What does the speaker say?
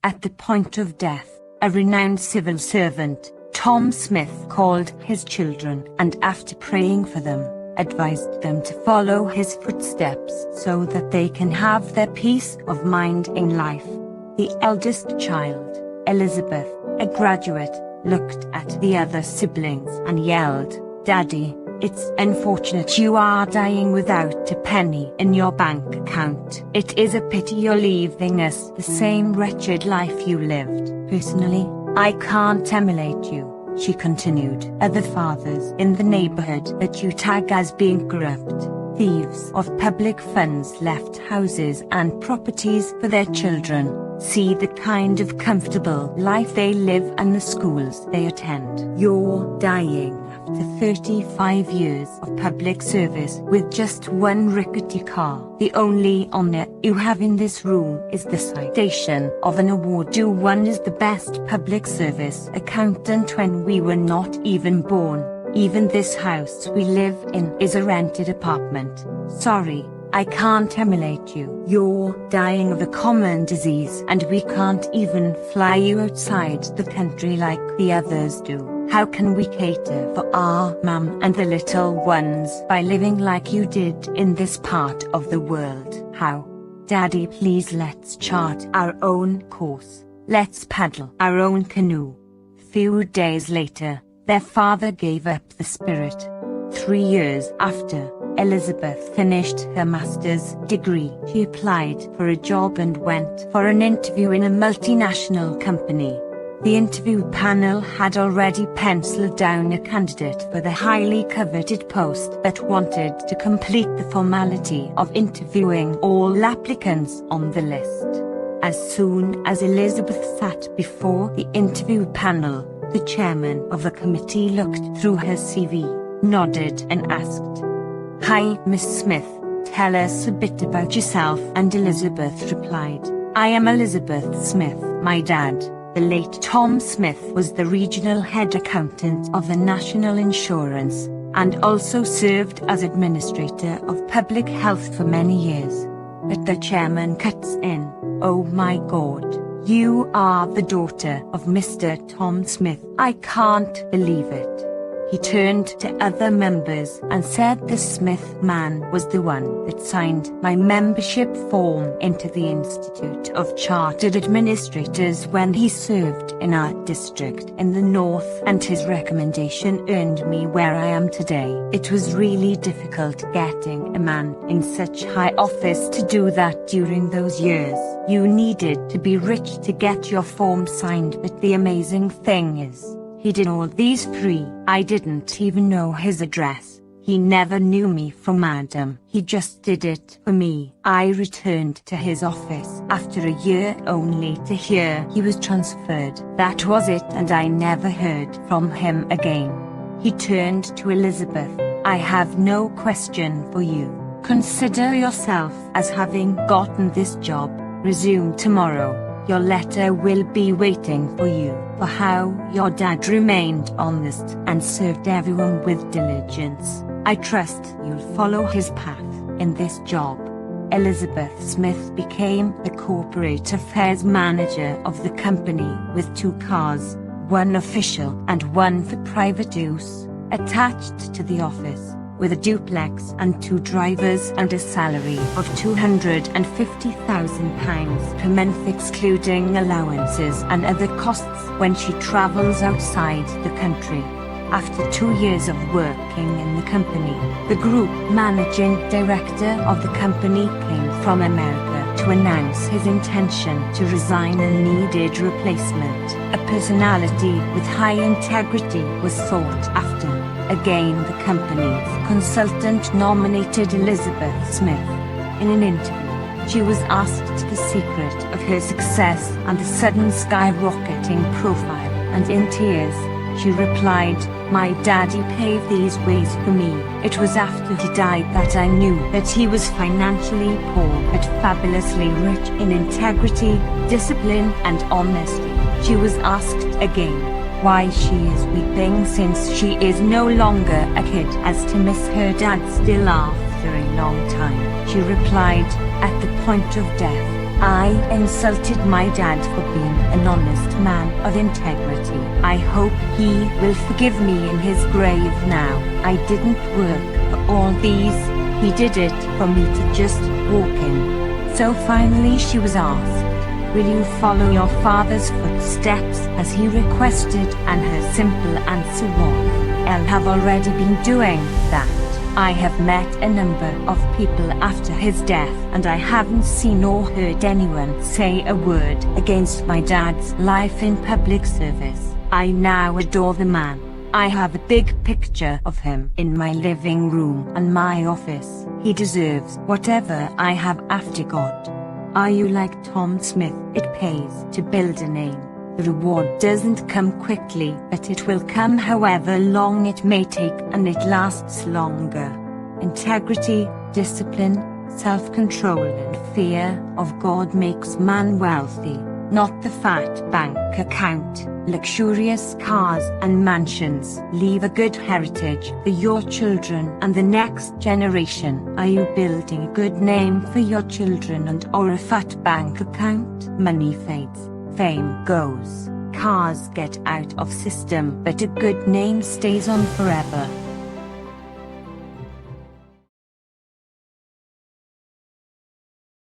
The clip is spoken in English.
At the point of death, a renowned civil servant, Tom Smith, called his children and, after praying for them, advised them to follow his footsteps so that they can have their peace of mind in life. The eldest child, Elizabeth, a graduate, looked at the other siblings and yelled, "Daddy, it's unfortunate you are dying without a penny in your bank account. It is a pity you're leaving us the same wretched life you lived. Personally, I can't emulate you," she continued. "Other fathers in the neighborhood that you tag as being corrupt, thieves of public funds, left houses and properties for their children. See the kind of comfortable life they live and the schools they attend. You're dying after 35 years of public service with just one rickety car. The only honor you have in this room is the citation of an award you won as the best public service accountant when we were not even born. Even this house we live in is a rented apartment. Sorry, I can't emulate you. You're dying of a common disease and we can't even fly you outside the country like the others do. How can we cater for our mum and the little ones by living like you did in this part of the world? How? Daddy, please, let's chart our own course. Let's paddle our own canoe." Few days later, their father gave up the spirit. 3 years after Elizabeth finished her master's degree, she applied for a job and went for an interview in a multinational company. The interview panel had already penciled down a candidate for the highly coveted post but wanted to complete the formality of interviewing all applicants on the list. As soon as Elizabeth sat before the interview panel, the chairman of the committee looked through her CV, nodded and asked, "Hi, Miss Smith, tell us a bit about yourself." And Elizabeth replied, "I am Elizabeth Smith. My dad, the late Tom Smith, was the regional head accountant of the National Insurance, and also served as administrator of public health for many years." But the chairman cuts in, "Oh my God, you are the daughter of Mr. Tom Smith. I can't believe it." He turned to other members and said the Smith man was the one that signed my membership form into the Institute of Chartered Administrators when he served in our district in the north, and his recommendation earned me where I am today. It was really difficult getting a man in such high office to do that during those years. You needed to be rich to get your form signed, but the amazing thing is, he did all these free. I didn't even know his address. He never knew me from Adam. He just did it for me. I returned to his office after a year only to hear he was transferred. That was it, and I never heard from him again. He turned to Elizabeth. "I have no question for you. Consider yourself as having gotten this job. Resume tomorrow. Your letter will be waiting for you." For how your dad remained honest and served everyone with diligence, I trust you'll follow his path in this job. Elizabeth Smith became the corporate affairs manager of the company with 2 cars, one official and one for private use, attached to the office, with a duplex and 2 drivers and a salary of £250,000 per month, excluding allowances and other costs when she travels outside the country. After 2 years of working in the company, the group managing director of the company came from America to announce his intention to resign and needed replacement. A personality with high integrity was sought after. Again, the company's consultant nominated Elizabeth Smith. In an interview, she was asked the secret of her success and the sudden skyrocketing profile, and in tears, she replied, "My daddy paved these ways for me. It was after he died that I knew that he was financially poor but fabulously rich in integrity, discipline and honesty." She was asked again why she is weeping since she is no longer a kid, as to miss her dad still after a long time. She replied, "At the point of death, I I insulted my dad for being an honest man of integrity. I hope he will forgive me in his grave now. I didn't work for all these, he did it for me to just walk in. So finally she was asked, will you follow your father's footsteps as he requested? And her simple answer was, I have already been doing that. I have met a number of people after his death, and I haven't seen or heard anyone say a word against my dad's life in public service. I now adore the man. I have a big picture of him in my living room and my office. He deserves whatever I have after God. Are you like Tom Smith? It pays to build a name. The reward doesn't come quickly, but it will come however long it may take, and it lasts longer. Integrity, discipline, self-control and fear of God makes man wealthy, not the fat bank account, luxurious cars and mansions. Leave a good heritage for your children and the next generation. Are you building a good name for your children or a fat bank account? Money fades. Fame goes, cars get out of system, but a good name stays on forever.